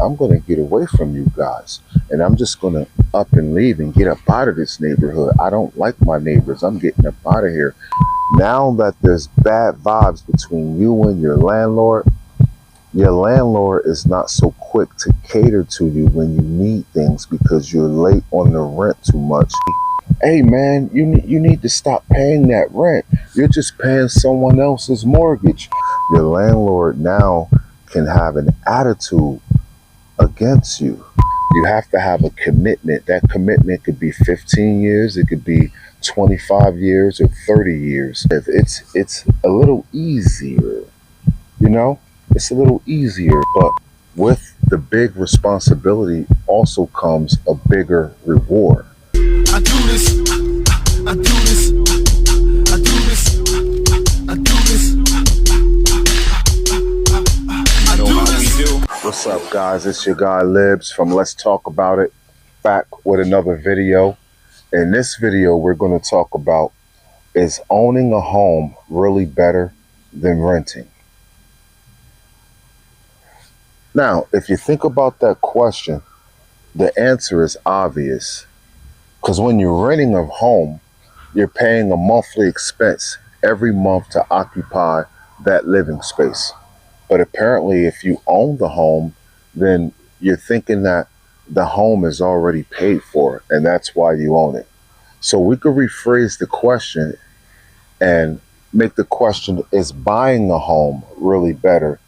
I'm going to get away from you guys, and I'm just going to up and leave and get up out of this neighborhood. I don't like my neighbors. I'm getting up out of here. Now that there's bad vibes between you and your landlord is not so quick to cater to you when you need things because you're late on the rent too much. Hey man, you need to stop paying that rent. You're just paying someone else's mortgage. Your landlord now can have an attitude against you. You have to have a commitment. That commitment could be 15 years, it could be 25 years or 30 years. If it's a little easier, you know? It's a little easier, but with the big responsibility also comes a bigger reward. I do this, I do this, I do this, I do this, I do this. What's up, guys? It's your guy Libs from Let's Talk About It, back with another video. In this video, we're going to talk about, is owning a home really better than renting? Now, if you think about that question, the answer is obvious. Because when you're renting a home, you're paying a monthly expense every month to occupy that living space. But apparently, if you own the home, then you're thinking that the home is already paid for, and that's why you own it. So we could rephrase the question and make the question, is buying a home really better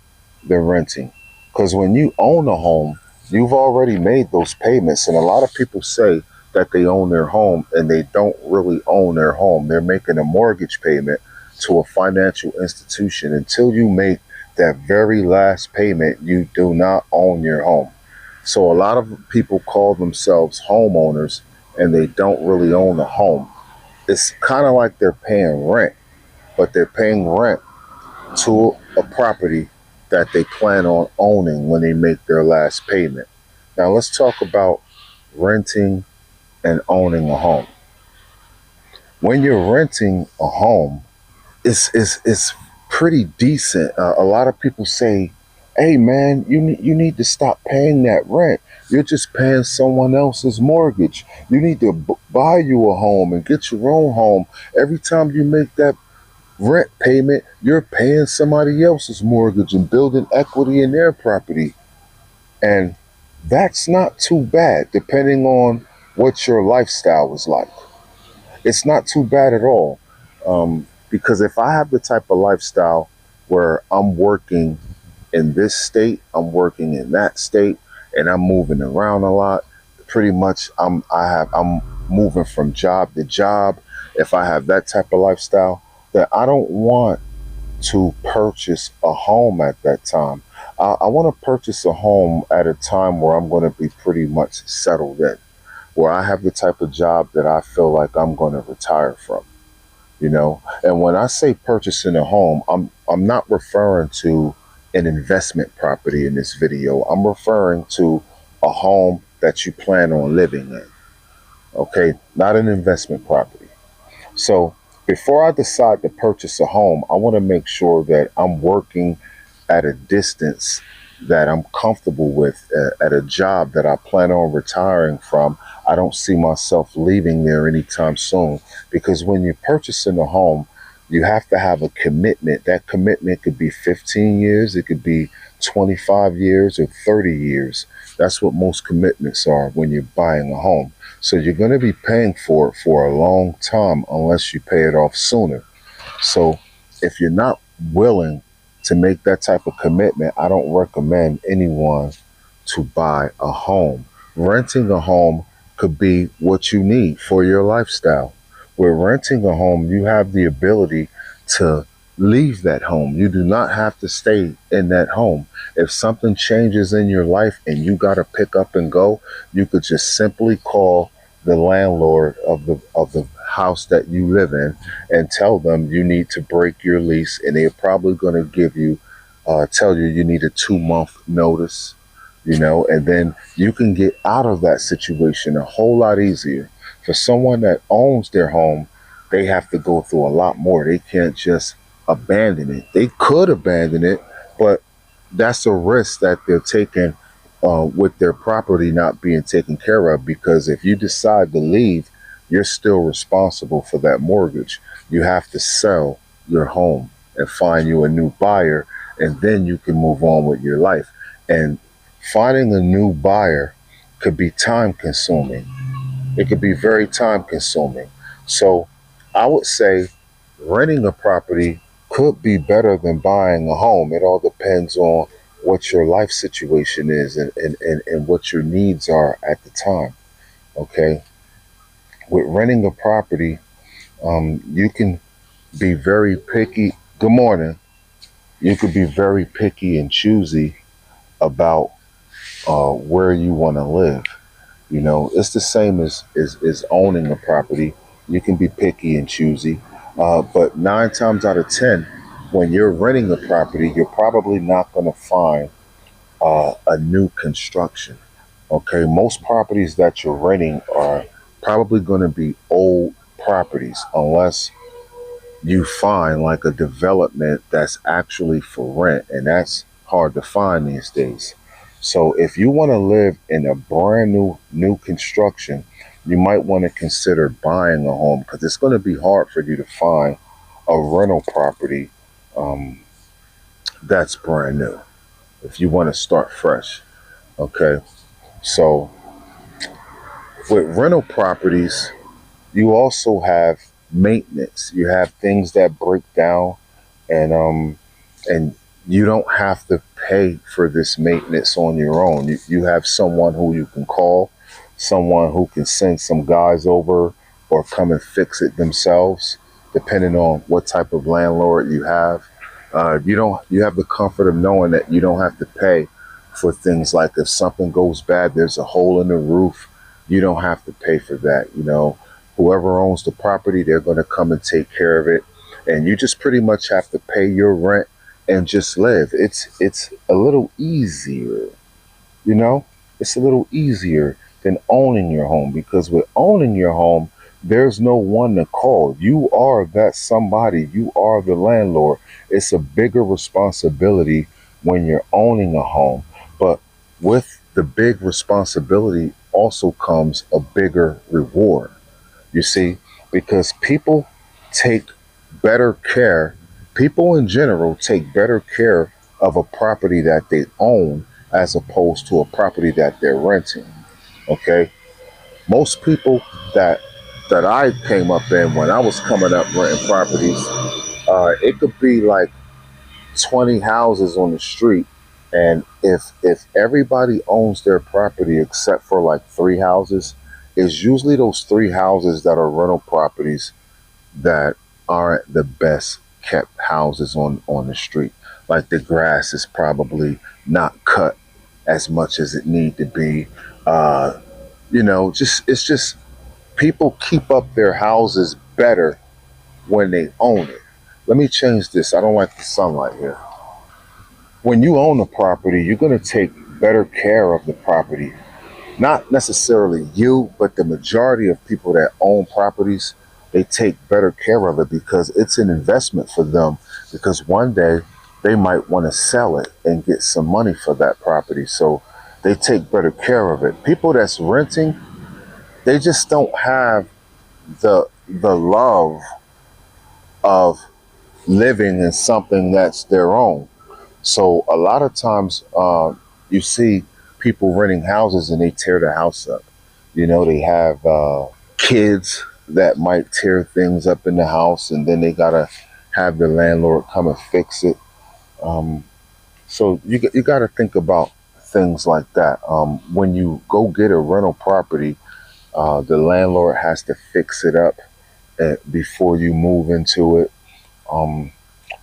than renting? Because when you own a home, you've already made those payments. And a lot of people say that they own their home, and they don't really own their home. They're making a mortgage payment to a financial institution. Until you make that very last payment, you do not own your home. So a lot of people call themselves homeowners, and they don't really own a home. It's kind of like they're paying rent, but they're paying rent to a property that they plan on owning when they make their last payment. Now let's talk about renting and owning a home. When you're renting a home, it's pretty decent. A lot of people say, hey man, you need to stop paying that rent. You're just paying someone else's mortgage. You need to buy you a home and get your own home. Every time you make that rent payment, you're paying somebody else's mortgage and building equity in their property. And that's not too bad, depending on what your lifestyle is like. It's not too bad at all. Because if I have the type of lifestyle where I'm working in this state, I'm working in that state, and I'm moving around a lot, pretty much I'm moving from job to job. If I have that type of lifestyle, that I don't want to purchase a home at that time. I want to purchase a home at a time where I'm going to be pretty much settled in, where I have the type of job that I feel like I'm going to retire from, you know? And when I say purchasing a home, I'm not referring to an investment property in this video. I'm referring to a home that you plan on living in, okay? Not an investment property. So before I decide to purchase a home, I want to make sure that I'm working at a distance that I'm comfortable with, at a job that I plan on retiring from. I don't see myself leaving there anytime soon, because when you're purchasing a home, you have to have a commitment. That commitment could be 15 years, it could be 25 years or 30 years. That's what most commitments are when you're buying a home. So you're going to be paying for it for a long time unless you pay it off sooner. So if you're not willing to make that type of commitment, I don't recommend anyone to buy a home. Renting a home could be what you need for your lifestyle. With renting a home, you have the ability to leave that home. You do not have to stay in that home. If something changes in your life and you got to pick up and go, you could just simply call the landlord of the house that you live in and tell them you need to break your lease, and they're probably going to give you tell you need a 2-month notice, you know, and then you can get out of that situation a whole lot easier. For someone that owns their home, they have to go through a lot more. They can't just abandon it. They could abandon it, but that's a risk that they're taking with their property not being taken care of, because if you decide to leave, you're still responsible for that mortgage. You have to sell your home and find you a new buyer, and then you can move on with your life. And finding a new buyer could be time consuming. It could be very time consuming. So I would say renting a property could be better than buying a home. It all depends on what your life situation is, and what your needs are at the time. Okay. With renting a property, you can be very picky. Good morning. You could be very picky and choosy about where you want to live. You know, it's the same as owning a property. You can be picky and choosy, but 9 times out of 10, when you're renting a property, you're probably not going to find a new construction. Okay, most properties that you're renting are probably going to be old properties, unless you find like a development that's actually for rent, and that's hard to find these days. So if you want to live in a brand new construction, you might want to consider buying a home, because it's going to be hard for you to find a rental property um, that's brand new if you want to start fresh. Okay, so with rental properties, you also have maintenance. You have things that break down, and you don't have to pay for this maintenance on your own. You have someone who you can call, someone who can send some guys over or come and fix it themselves, depending on what type of landlord you have. You have the comfort of knowing that you don't have to pay for things like if something goes bad, there's a hole in the roof. You don't have to pay for that. You know, whoever owns the property, they're going to come and take care of it, and you just pretty much have to pay your rent and just live. It's a little easier, you know. It's a little easier than owning your home, because with owning your home, there's no one to call. You are that somebody. You are the landlord. It's a bigger responsibility when you're owning a home, but with the big responsibility also comes a bigger reward. You see, because take better care, people in general take better care of a property that they own as opposed to a property that they're renting. Okay. Most people that I came up in when I was coming up renting properties, it could be like 20 houses on the street. And if everybody owns their property except for like 3 houses, it's usually those 3 houses that are rental properties that aren't the best kept houses on the street. Like the grass is probably not cut as much as it need to be. Uh, just it's just people keep up their houses better when they own it. Let me change this. I don't like the sunlight here. When you own a property, you're going to take better care of the property. Not necessarily you, but the majority of people that own properties, they take better care of it because it's an investment for them. Because one day they might want to sell it and get some money for that property. So they take better care of it. People that's renting, they just don't have the love of living in something that's their own. So a lot of times, you see people renting houses and they tear the house up. You know, they have kids that might tear things up in the house, and then they gotta have the landlord come and fix it. Um, so you got to think about things like that. When you go get a rental property, the landlord has to fix it up before you move into it. Um,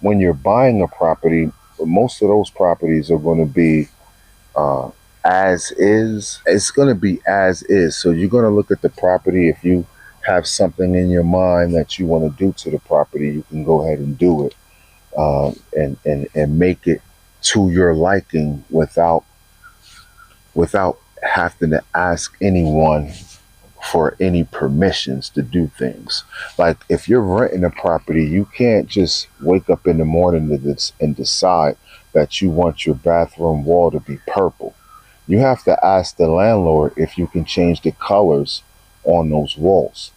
when you're buying a property, most of those properties are going to be uh, as is. It's going to be as is. So you're going to look at the property. If you have something in your mind that you want to do to the property, you can go ahead and do it, and make it to your liking without having to ask anyone for any permissions to do things. Like if you're renting a property, you can't just wake up in the morning and decide that you want your bathroom wall to be purple. You have to ask the landlord if you can change the colors on those walls,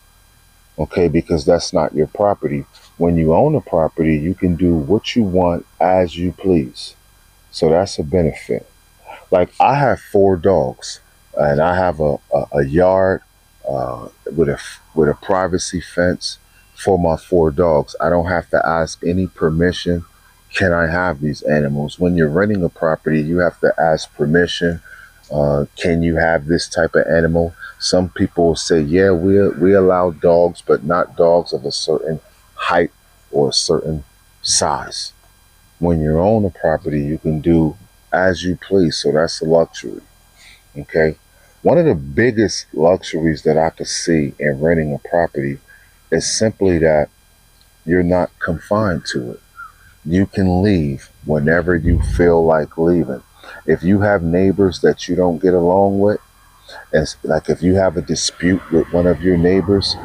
okay? Because that's not your property. When you own a property, you can do what you want as you please. So that's a benefit. Like I have four dogs, and I have a yard with a privacy fence for my four dogs. I don't have to ask any permission. Can I have these animals? When you're renting a property, you have to ask permission. Can you have this type of animal? Some people will say, yeah, we allow dogs, but not dogs of a certain height or a certain size. When you own a property, you can do as you please. So that's a luxury. Okay. One of the biggest luxuries that I could see in renting a property is simply that you're not confined to it. You can leave whenever you feel like leaving. If you have neighbors that you don't get along with, and like if you have a dispute with one of your neighbors,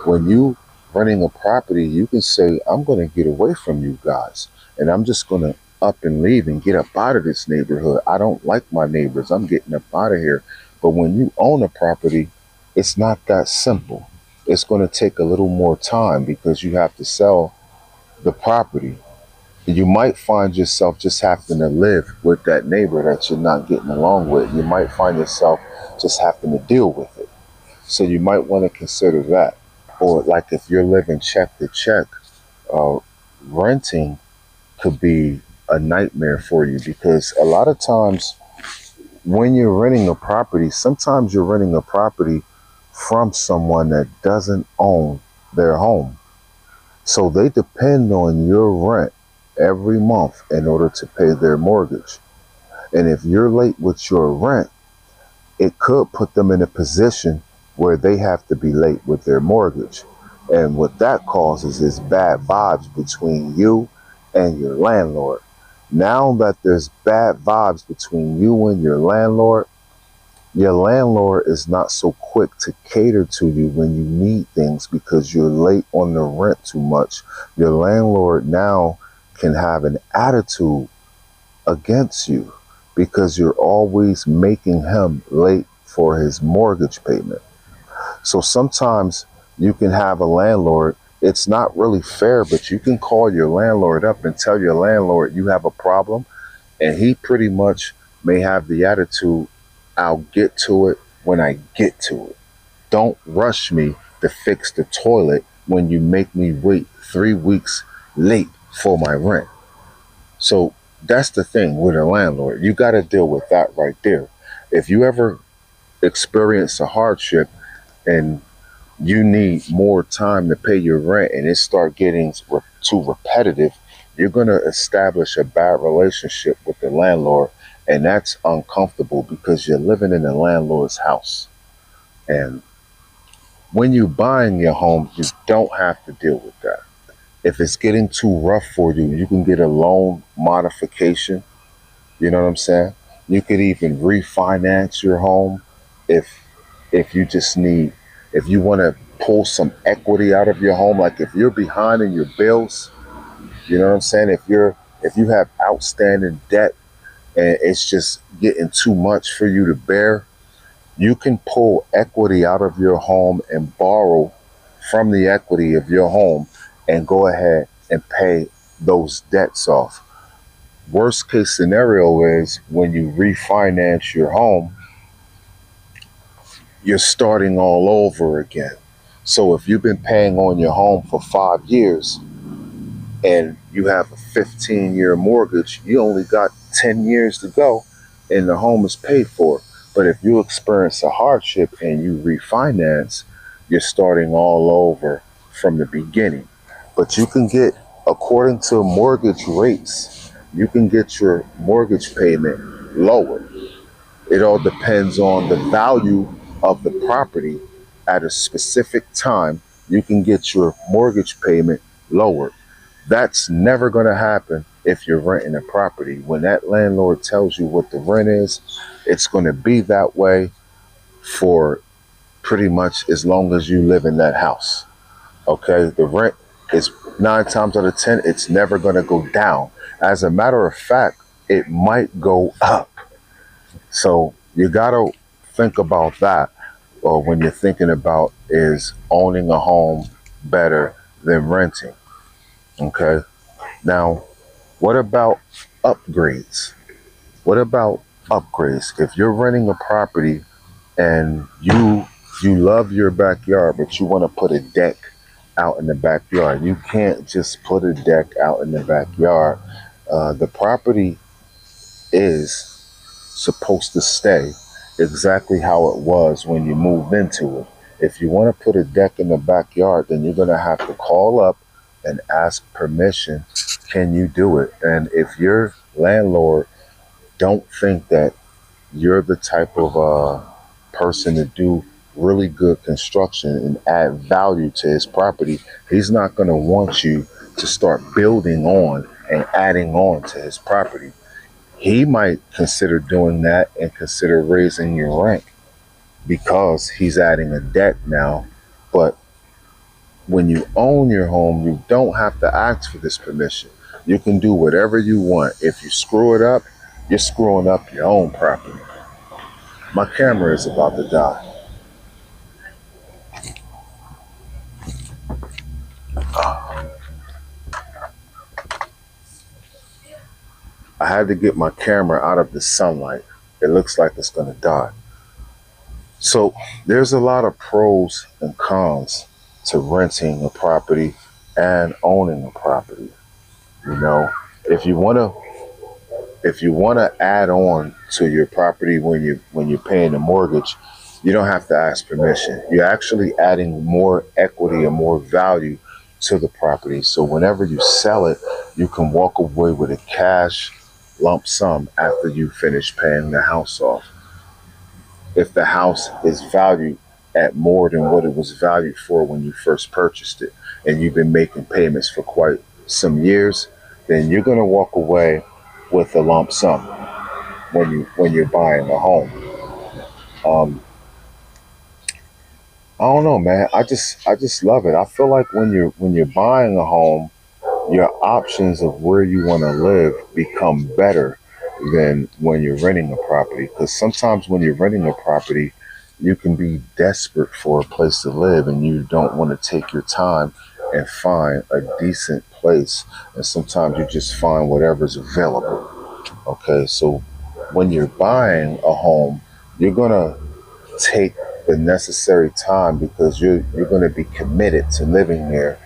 when you renting a property, you can say, I'm going to get away from you guys and I'm just going to up and leave and get up out of this neighborhood. I don't like my neighbors. I'm getting up out of here. But when you own a property, it's not that simple. It's going to take a little more time because you have to sell the property. You might find yourself just having to live with that neighbor that you're not getting along with. You might find yourself just having to deal with it. So you might want to consider that. Or like if you're living check to check, uh, renting could be a nightmare for you because a lot of times when you're renting a property, sometimes you're renting a property from someone that doesn't own their home. So they depend on your rent every month in order to pay their mortgage. And if you're late with your rent, it could put them in a position where they have to be late with their mortgage. And what that causes is bad vibes between you and your landlord. Now that there's bad vibes between you and your landlord is not so quick to cater to you when you need things because you're late on the rent too much. Your landlord now can have an attitude against you because you're always making him late for his mortgage payment. So sometimes you can have a landlord, it's not really fair, but you can call your landlord up and tell your landlord you have a problem, and he pretty much may have the attitude, I'll get to it when I get to it. Don't rush me to fix the toilet when you make me wait 3 weeks late for my rent. So that's the thing with a landlord. You got to deal with that right there. If you ever experience a hardship and you need more time to pay your rent and it start getting too repetitive, you're going to establish a bad relationship with the landlord, and that's uncomfortable because you're living in the landlord's house. And when you're buying your home, you don't have to deal with that. If it's getting too rough for you, you can get a loan modification. You know what I'm saying? You could even refinance your home if you just need, if you want to pull some equity out of your home, like if you're behind in your bills, you know what I'm saying? If you have outstanding debt and it's just getting too much for you to bear, you can pull equity out of your home and borrow from the equity of your home and go ahead and pay those debts off. Worst case scenario is when you refinance your home, you're starting all over again. So if you've been paying on your home for 5 years and you have a 15-year mortgage, you only got 10 years to go and the home is paid for. But if you experience a hardship and you refinance, you're starting all over from the beginning. But you can get, according to mortgage rates, you can get your mortgage payment lower. It all depends on the value of the property at a specific time. You can get your mortgage payment lower. That's never going to happen if you're renting a property. When that landlord tells you what the rent is, it's going to be that way for pretty much as long as you live in that house. Okay, the rent is 9 times out of 10, it's never going to go down. As a matter of fact, it might go up. So You gotta think about that, or when you're thinking about is owning a home better than renting. Okay. Now, what about upgrades? What about upgrades? If you're renting a property and you love your backyard, but you want to put a deck out in the backyard, you can't just put a deck out in the backyard. The property is supposed to stay exactly how it was when you moved into it. If you want to put a deck in the backyard, then you're going to have to call up and ask permission. Can you do it? And if your landlord don't think that you're the type of person to do really good construction and add value to his property, he's not going to want you to start building on and adding on to his property. He might consider doing that and consider raising your rent because he's adding a deck now. But when you own your home, you don't have to ask for this permission. You can do whatever you want. If you screw it up, you're screwing up your own property. My camera is about to die. I had to get my camera out of the sunlight. It looks like it's going to die. So there's a lot of pros and cons to renting a property and owning a property. You know, if you want to add on to your property when you're paying the mortgage, you don't have to ask permission. You're actually adding more equity and more value to the property. So whenever you sell it, you can walk away with a cash lump sum after you finish paying the house off. If the house is valued at more than what it was valued for when you first purchased it, and you've been making payments for quite some years, then you're going to walk away with a lump sum when you're buying a home. Um, I don't know, man. I just love it. I feel like when you're buying a home, your options of where you want to live become better than when you're renting a property. Because sometimes when you're renting a property, you can be desperate for a place to live, and you don't want to take your time and find a decent place. And sometimes you just find whatever's available. Okay, so when you're buying a home, you're gonna take the necessary time because you're gonna be committed to living there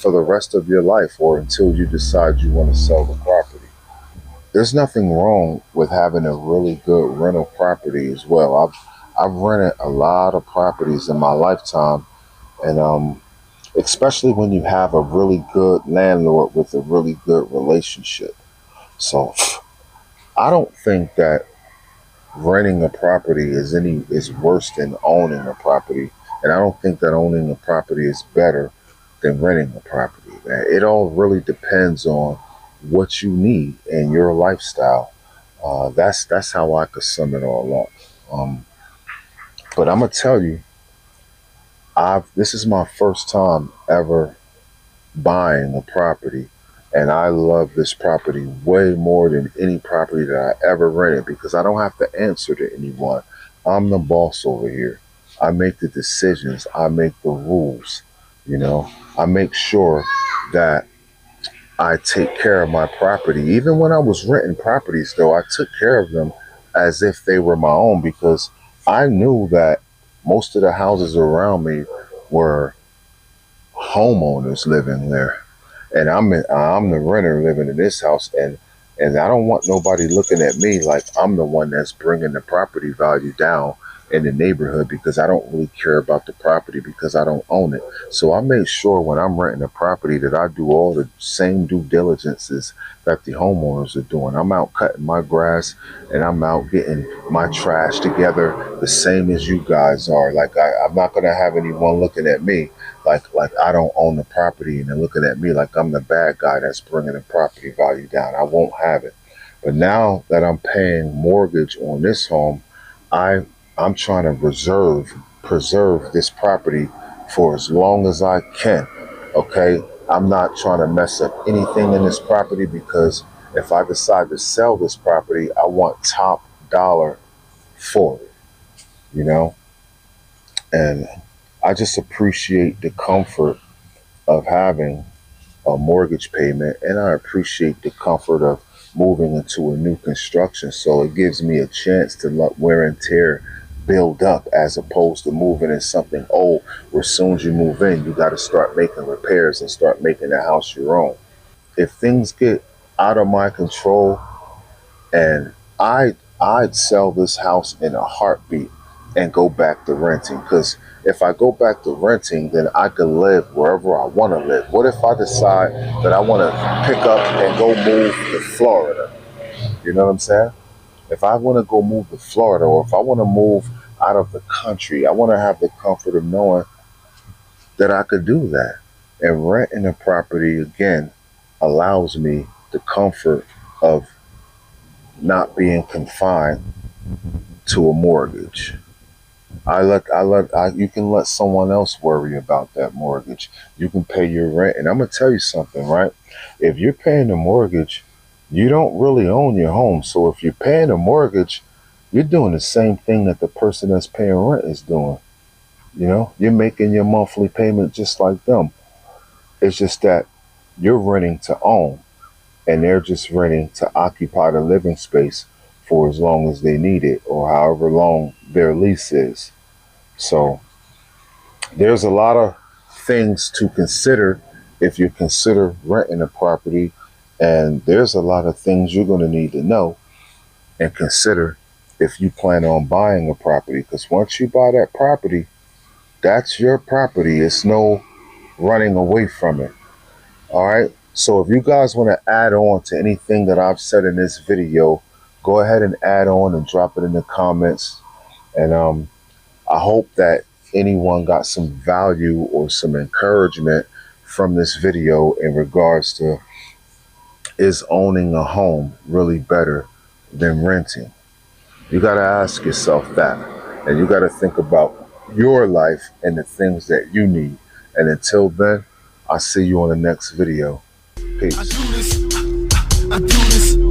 for the rest of your life or until you decide you want to sell the property. There's nothing wrong with having a really good rental property as well. I've rented a lot of properties in my lifetime, and especially when you have a really good landlord with a really good relationship. So I don't think that renting a property is worse than owning a property, and I don't think that owning a property is better than renting a property. Man. It all really depends on what you need and your lifestyle. That's how I could sum it all up. But I'm gonna tell you, I've this is my first time ever buying a property, and I love this property way more than any property that I ever rented because I don't have to answer to anyone. I'm the boss over here. I make the decisions. I make the rules. You know, I make sure that I take care of my property. Even when I was renting properties, though, I took care of them as if they were my own because I knew that most of the houses around me were homeowners living there, and I'm the renter living in this house, and I don't want nobody looking at me like I'm the one that's bringing the property value down in the neighborhood because I don't really care about the property because I don't own it. So I make sure when I'm renting a property that I do all the same due diligences that the homeowners are doing. I'm out cutting my grass and I'm out getting my trash together the same as you guys are. Like I'm not gonna have anyone looking at me like I don't own the property and they're looking at me like I'm the bad guy that's bringing the property value down. I won't have it. But now that I'm paying mortgage on this home, I I'm trying to preserve this property for as long as I can. Okay, I'm not trying to mess up anything in this property because if I decide to sell this property, I want top dollar for it, you know? And I just appreciate the comfort of having a mortgage payment, and I appreciate the comfort of moving into a new construction. So it gives me a chance to let wear and tear build up, as opposed to moving in something old where as soon as you move in, you got to start making repairs and start making the house your own. If things get out of my control, and I'd sell this house in a heartbeat and go back to renting. Because if I go back to renting, then I can live wherever I want to live. What if I decide that I want to pick up and go move to Florida? You know what I'm saying? If I want to go move to Florida, or if I want to move out of the country, I want to have the comfort of knowing that I could do that. And renting a property, again, allows me the comfort of not being confined to a mortgage. You can let someone else worry about that mortgage. You can pay your rent. And I'm going to tell you something, right? If you're paying a mortgage, you don't really own your home. So if you're paying a mortgage, you're doing the same thing that the person that's paying rent is doing. You know, you're making your monthly payment just like them. It's just that you're renting to own, and they're just renting to occupy the living space for as long as they need it, or however long their lease is. So there's a lot of things to consider if you consider renting a property, and there's a lot of things you're going to need to know and consider if you plan on buying a property. Because once you buy that property, that's your property. It's no running away from it. All right. So if you guys want to add on to anything that I've said in this video, go ahead and add on and drop it in the comments. And I hope that anyone got some value or some encouragement from this video in regards to, is owning a home really better than renting? You got to ask yourself that. And you got to think about your life and the things that you need. And until then, I'll see you on the next video. Peace. I do this.